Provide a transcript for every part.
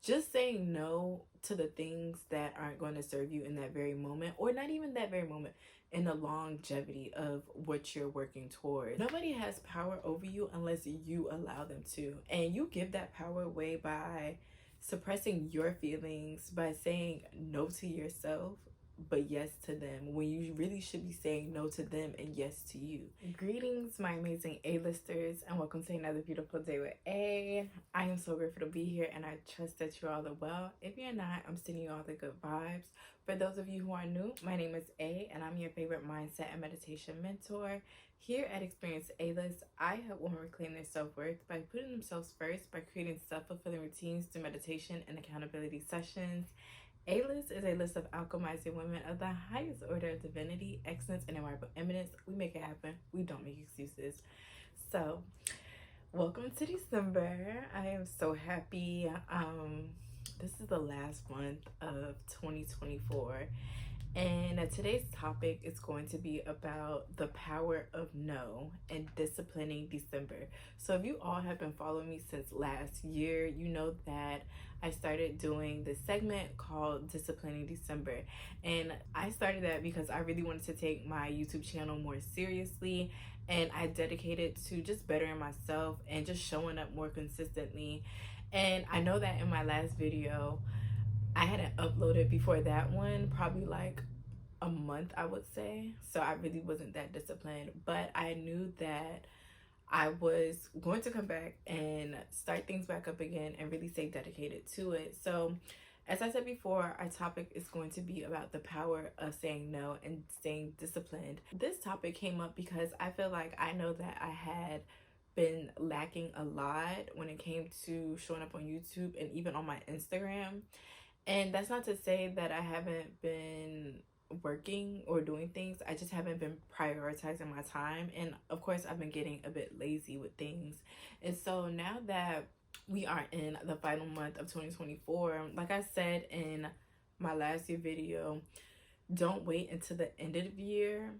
just saying no to the things that aren't going to serve you in that very moment, or not even that very moment, in the longevity of what you're working towards. Nobody has power over you unless you allow them to. And you give that power away by suppressing your feelings, by saying no to yourself but yes to them, when you really should be saying no to them and yes to you. Greetings, my amazing A-listers, and welcome to another beautiful day with A. I am so grateful to be here, and I trust that you all are well. If you're not, I'm sending you all the good vibes. For those of you who are new, my name is A, and I'm your favorite mindset and meditation mentor. Here at Experience A-List, I help women reclaim their self-worth by putting themselves first, by creating self-fulfilling routines through meditation and accountability sessions. A-List is a list of alchemizing women of the highest order of divinity, excellence, and admirable eminence. We make it happen. We don't make excuses. So, welcome to December. I am so happy. This is the last month of 2024. And today's topic is going to be about the power of no and disciplining December. So if you all have been following me since last year, you know that I started doing this segment called Disciplining December. And I started that because I really wanted to take my YouTube channel more seriously, and I dedicated to just bettering myself and just showing up more consistently. And I know that in my last video, I hadn't uploaded before that one, probably like a month, I would say. So I really wasn't that disciplined, but I knew that I was going to come back and start things back up again and really stay dedicated to it. So as I said before, our topic is going to be about the power of saying no and staying disciplined. This topic came up because I feel like I know that I had been lacking a lot when it came to showing up on YouTube and even on my Instagram. And that's not to say that I haven't been working or doing things. I just haven't been prioritizing my time. And of course, I've been getting a bit lazy with things. And so now that we are in the final month of 2024, like I said in my last year video, don't wait until the end of the year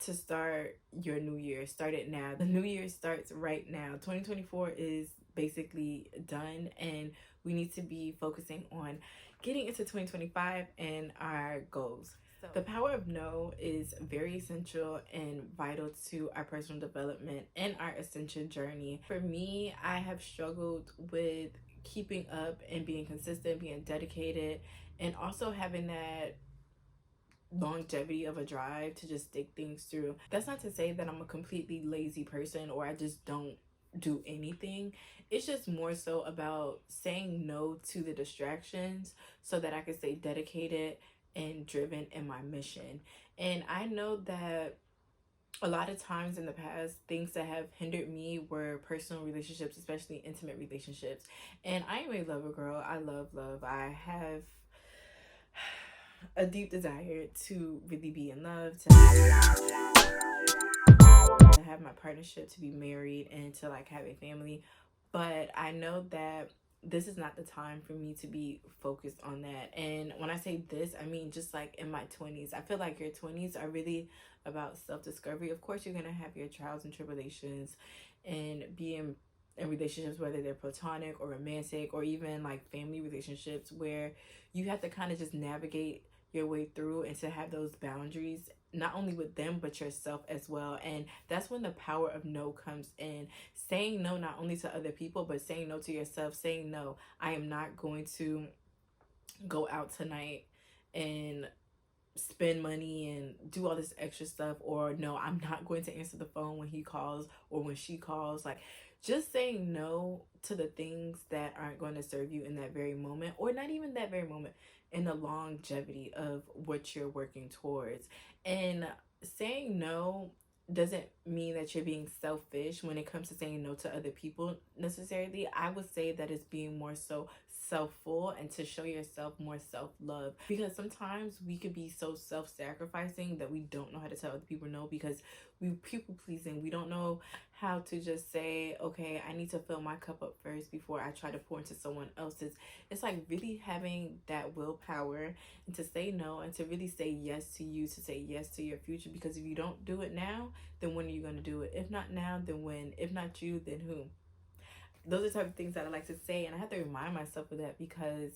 to start your new year. Start it now. The new year starts right now. 2024 is basically done, and we need to be focusing on getting into 2025 and our goals. So the power of no is very essential and vital to our personal development and our ascension journey. For me, I have struggled with keeping up and being consistent, being dedicated, and also having that longevity of a drive to just stick things through. That's not to say that I'm a completely lazy person or I just don't do anything. It's just more so about saying no to the distractions so that I can stay dedicated and driven in my mission. And I know that a lot of times in the past, things that have hindered me were personal relationships, especially intimate relationships. And I am a lover girl. I love love. I have a deep desire to really be in love, to have my partnership, to be married, and to like have a family. But I know that this is not the time for me to be focused on that. And when I say this, I mean just like in my 20s. I feel like your 20s are really about self-discovery. Of course, you're gonna have your trials and tribulations and be in relationships, whether they're platonic or romantic or even like family relationships, where you have to kind of just navigate your way through and to have those boundaries, not only with them but yourself as well. And that's when the power of no comes in. Saying no not only to other people but saying no to yourself. Saying no, I am not going to go out tonight and spend money and do all this extra stuff, or no, I'm not going to answer the phone when he calls or when she calls. Like, just saying no to the things that aren't going to serve you in that very moment, or not even that very moment, in the longevity of what you're working towards. And saying no doesn't mean that you're being selfish when it comes to saying no to other people necessarily. I would say that it's being more so self-full and to show yourself more self-love, because sometimes we could be so self-sacrificing that we don't know how to tell other people no, because we people pleasing. We don't know how to just say, okay, I need to fill my cup up first before I try to pour into someone else's. It's like really having that willpower and to say no and to really say yes to you, to say yes to your future. Because if you don't do it now, then when are you going to do it? If not now, then when? If not you, then who? Those are the type of things that I like to say, and I have to remind myself of that because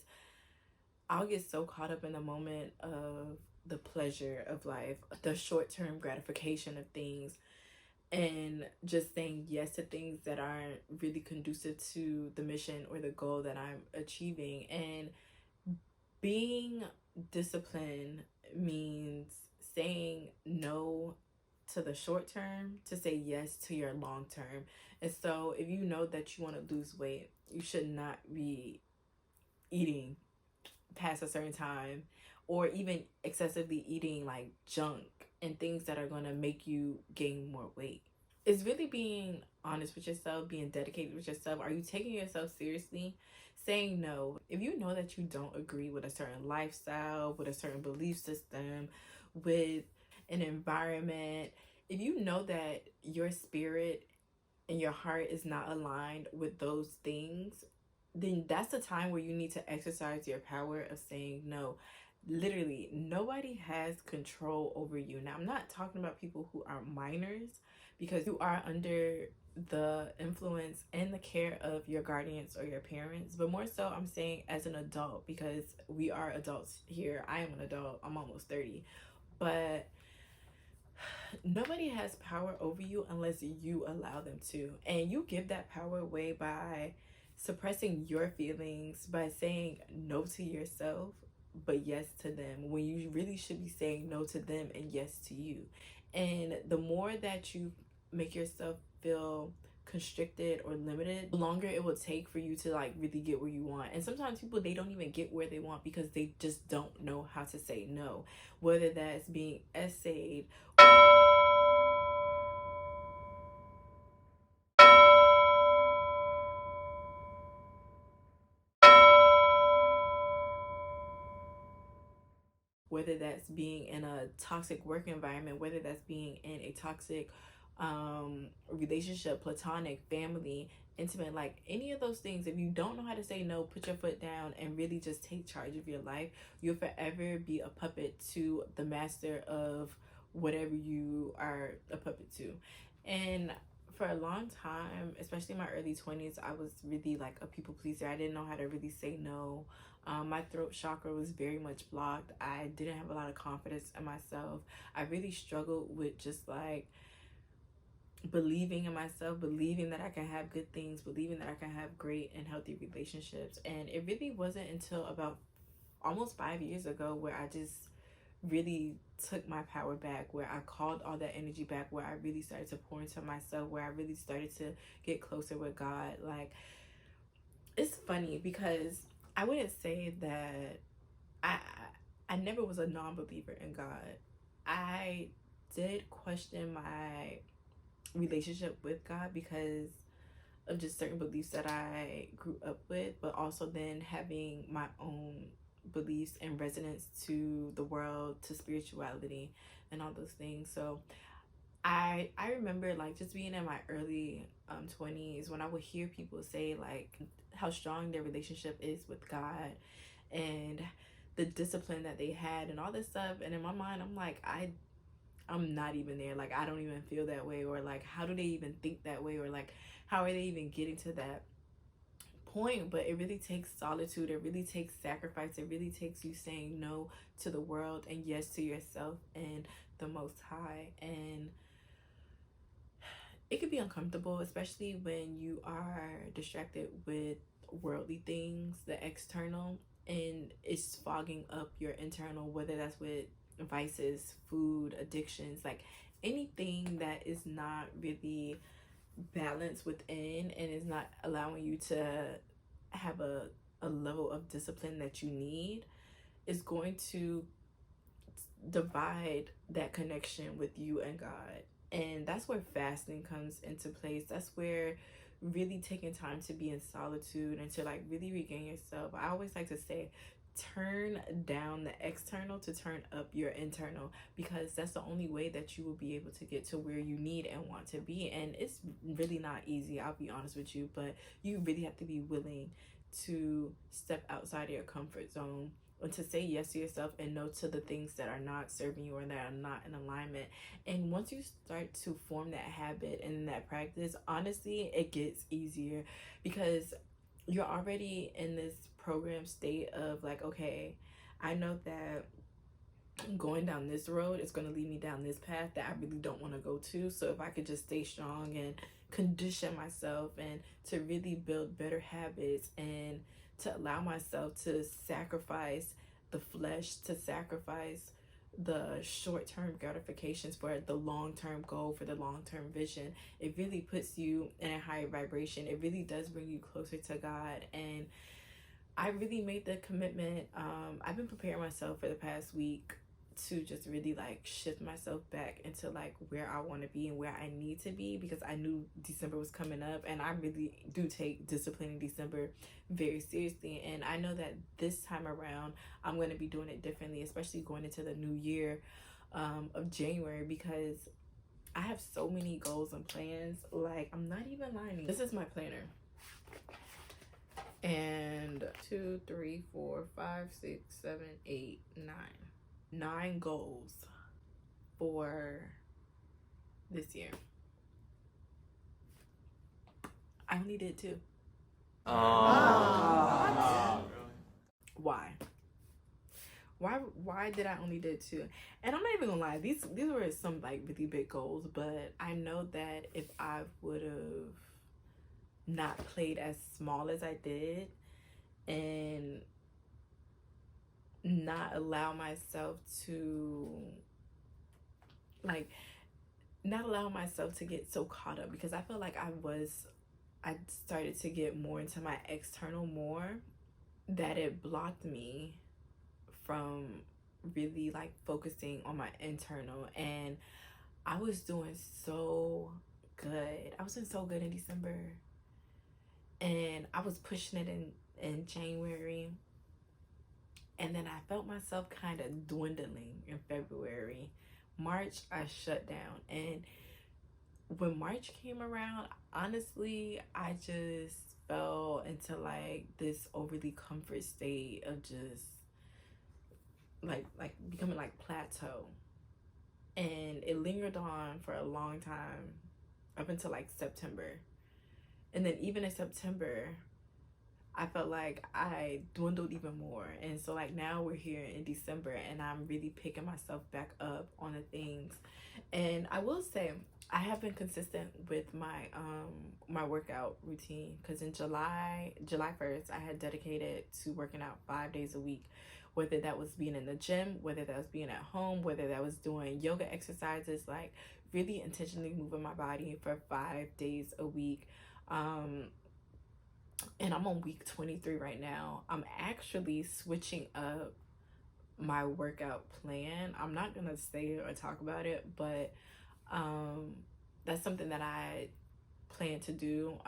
I'll get so caught up in the moment of the pleasure of life, the short-term gratification of things, and just saying yes to things that aren't really conducive to the mission or the goal that I'm achieving. And being disciplined means saying no to the short term to say yes to your long term. And so if you know that you want to lose weight, you should not be eating past a certain time, or even excessively eating like junk and things that are going to make you gain more weight. It's really being honest with yourself, being dedicated with yourself. Are you taking yourself seriously? Saying no. If you know that you don't agree with a certain lifestyle, with a certain belief system, with an environment, if you know that your spirit and your heart is not aligned with those things, then that's the time where you need to exercise your power of saying no. Literally, nobody has control over you. Now, I'm not talking about people who are minors, because you are under the influence and the care of your guardians or your parents, but more so I'm saying as an adult, because we are adults here. I am an adult. I'm almost 30. But nobody has power over you unless you allow them to. And you give that power away by suppressing your feelings, by saying no to yourself, but yes to them, when you really should be saying no to them and yes to you. And the more that you make yourself feel constricted or limited, the longer it will take for you to like really get where you want. And sometimes people, they don't even get where they want because they just don't know how to say no, whether that's being essayed, whether that's being in a toxic work environment, whether that's being in a toxic relationship, platonic, family, intimate, like any of those things. If you don't know how to say no, put your foot down and really just take charge of your life. You'll forever be a puppet to the master of whatever you are a puppet to. And for a long time, especially in my early 20s, I was really like a people pleaser. I didn't know how to really say no. My throat chakra was very much blocked. I didn't have a lot of confidence in myself. I really struggled with just like believing in myself, believing that I can have good things, believing that I can have great and healthy relationships. And it really wasn't until about almost 5 years ago where I just really took my power back, where I called all that energy back, where I really started to pour into myself, where I really started to get closer with God. Like, it's funny because I wouldn't say that I I never was a non-believer in God. I did question my relationship with God because of just certain beliefs that I grew up with, but also then having my own beliefs and resonance to the world, to spirituality and all those things. So I remember like just being in my early 20s when I would hear people say like how strong their relationship is with God and the discipline that they had and all this stuff. And in my mind, I'm like, I'm not even there. Like, I don't even feel that way. Or like, how do they even think that way? Or like, how are they even getting to that point? But it really takes solitude. It really takes sacrifice. It really takes you saying no to the world and yes to yourself and the Most High. And it could be uncomfortable, especially when you are distracted with worldly things, the external, and it's fogging up your internal, whether that's with vices, food, addictions, like anything that is not really balanced within and is not allowing you to have a level of discipline that you need, is going to divide that connection with you and God. And that's where fasting comes into place. That's where really taking time to be in solitude and to like really regain yourself. I always like to say, turn down the external to turn up your internal, because that's the only way that you will be able to get to where you need and want to be. And it's really not easy, I'll be honest with you, but you really have to be willing to step outside of your comfort zone and to say yes to yourself and no to the things that are not serving you or that are not in alignment. And once you start to form that habit and that practice, honestly, it gets easier because you're already in this program state of like, okay, I know that going down this road is going to lead me down this path that I really don't want to go to. So if I could just stay strong and condition myself and to really build better habits and to allow myself to sacrifice the flesh, to sacrifice the short-term gratifications for the long-term goal, for the long-term vision, it really puts you in a higher vibration. It really does bring you closer to God. And I really made the commitment. I've been preparing myself for the past week to just really like shift myself back into like where I want to be and where I need to be, because I knew December was coming up and I really do take discipline in December very seriously. And I know that this time around I'm going to be doing it differently, especially going into the new year of January, because I have so many goals and plans. Like, I'm not even lying. This is my planner. And 2, 3, 4, 5, 6, 7, 8, 9 goals for this year. I only did 2. Oh. Why did I only did 2? And I'm not even gonna lie, these were some like really big goals, but I know that if I would have not played as small as I did and not allow myself to get so caught up, because I felt like I started to get more into my external more, that it blocked me from really like focusing on my internal. And I was doing so good. I was doing so good in December, and I was pushing it in January, and then I felt myself kind of dwindling in February. March, I shut down. And when March came around, honestly, I just fell into like this overly comfort state of just like becoming like plateau. And it lingered on for a long time, up until like September. And then even in September, I felt like I dwindled even more. And so like now we're here in December and I'm really picking myself back up on the things. And I will say I have been consistent with my my workout routine, because in July 1st I had dedicated to working out 5 days a week, whether that was being in the gym, whether that was being at home, whether that was doing yoga exercises, like really intentionally moving my body for 5 days a week. And I'm on week 23 right now. I'm actually switching up my workout plan. I'm not gonna say or talk about it, but that's something that I plan to do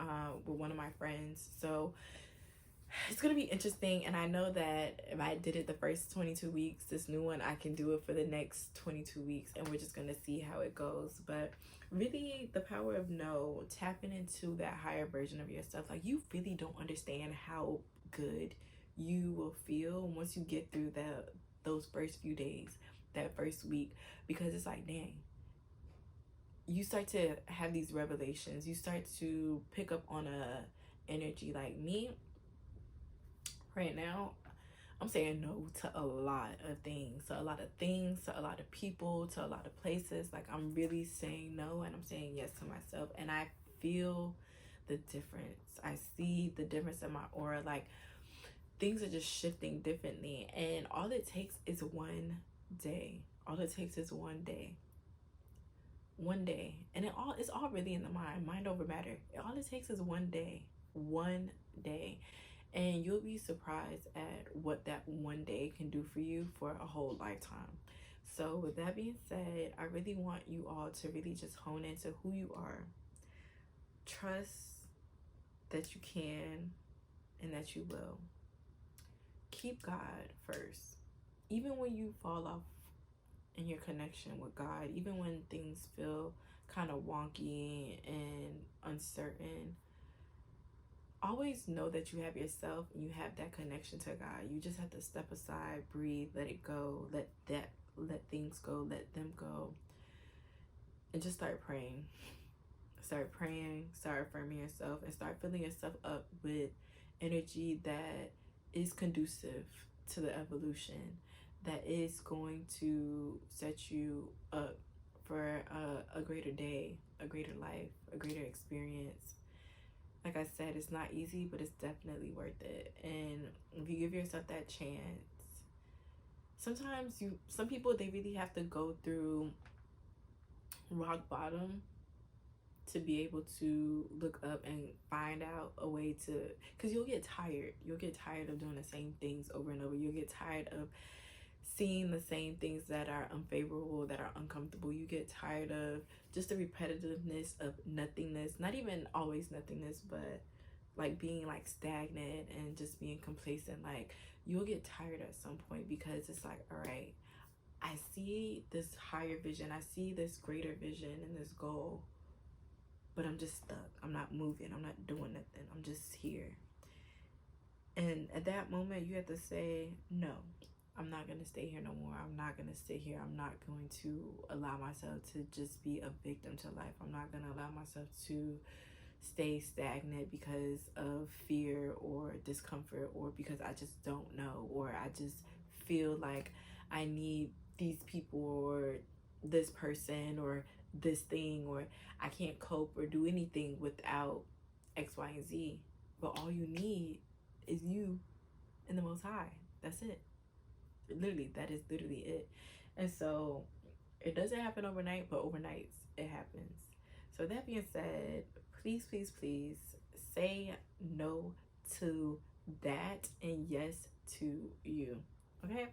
with one of my friends. So it's gonna be interesting, and I know that if I did it the first 22 weeks, this new one, I can do it for the next 22 weeks, and we're just gonna see how it goes. But really, the power of no, tapping into that higher version of yourself. Like, you really don't understand how good you will feel once you get through those first few days, that first week, because it's like, dang, you start to have these revelations. You start to pick up on a energy. Like me right now, I'm saying no to a lot of things, to a lot of people, to a lot of places. Like, I'm really saying no, and I'm saying yes to myself, and I feel the difference. I see the difference in my aura. Like, things are just shifting differently, and all it takes is one day. All it takes is one day. And it's all really in the mind over matter. All it takes is one day. And you'll be surprised at what that one day can do for you for a whole lifetime. So with that being said, I really want you all to really just hone into who you are. Trust that you can and that you will. Keep God first. Even when you fall off in your connection with God, even when things feel kind of wonky and uncertain, always know that you have yourself and you have that connection to God. You just have to step aside, breathe, let it go, let things go, let them go, and just start praying. Start praying, start affirming yourself, and start filling yourself up with energy that is conducive to the evolution, that is going to set you up for a greater day, a greater life, a greater experience. Like I said, it's not easy, but it's definitely worth it. And if you give yourself that chance, sometimes some people, they really have to go through rock bottom to be able to look up and find out a way to, because you'll get tired of doing the same things over and over. You'll get tired of seeing the same things that are unfavorable, that are uncomfortable. You get tired of just the repetitiveness of nothingness, not even always nothingness, but like being like stagnant and just being complacent. Like, you'll get tired at some point, because it's like, all right, I see this higher vision, I see this greater vision and this goal, but I'm just stuck. I'm not moving, I'm not doing nothing, I'm just here. And at that moment, you have to say, no, I'm not going to stay here no more. I'm not going to sit here. I'm not going to allow myself to just be a victim to life. I'm not going to allow myself to stay stagnant because of fear or discomfort, or because I just don't know, or I just feel like I need these people or this person or this thing, or I can't cope or do anything without X, Y, and Z. But all you need is you and the Most High. That's it. Literally, that is literally it. And so it doesn't happen overnight, but overnights it happens. So that being said, please, please, please say no to that and yes to you. Okay?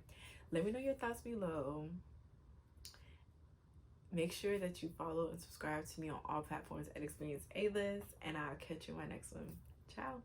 Let me know your thoughts below. Make sure that you follow and subscribe to me on all platforms at Experience A-List, and I'll catch you in my next one. Ciao.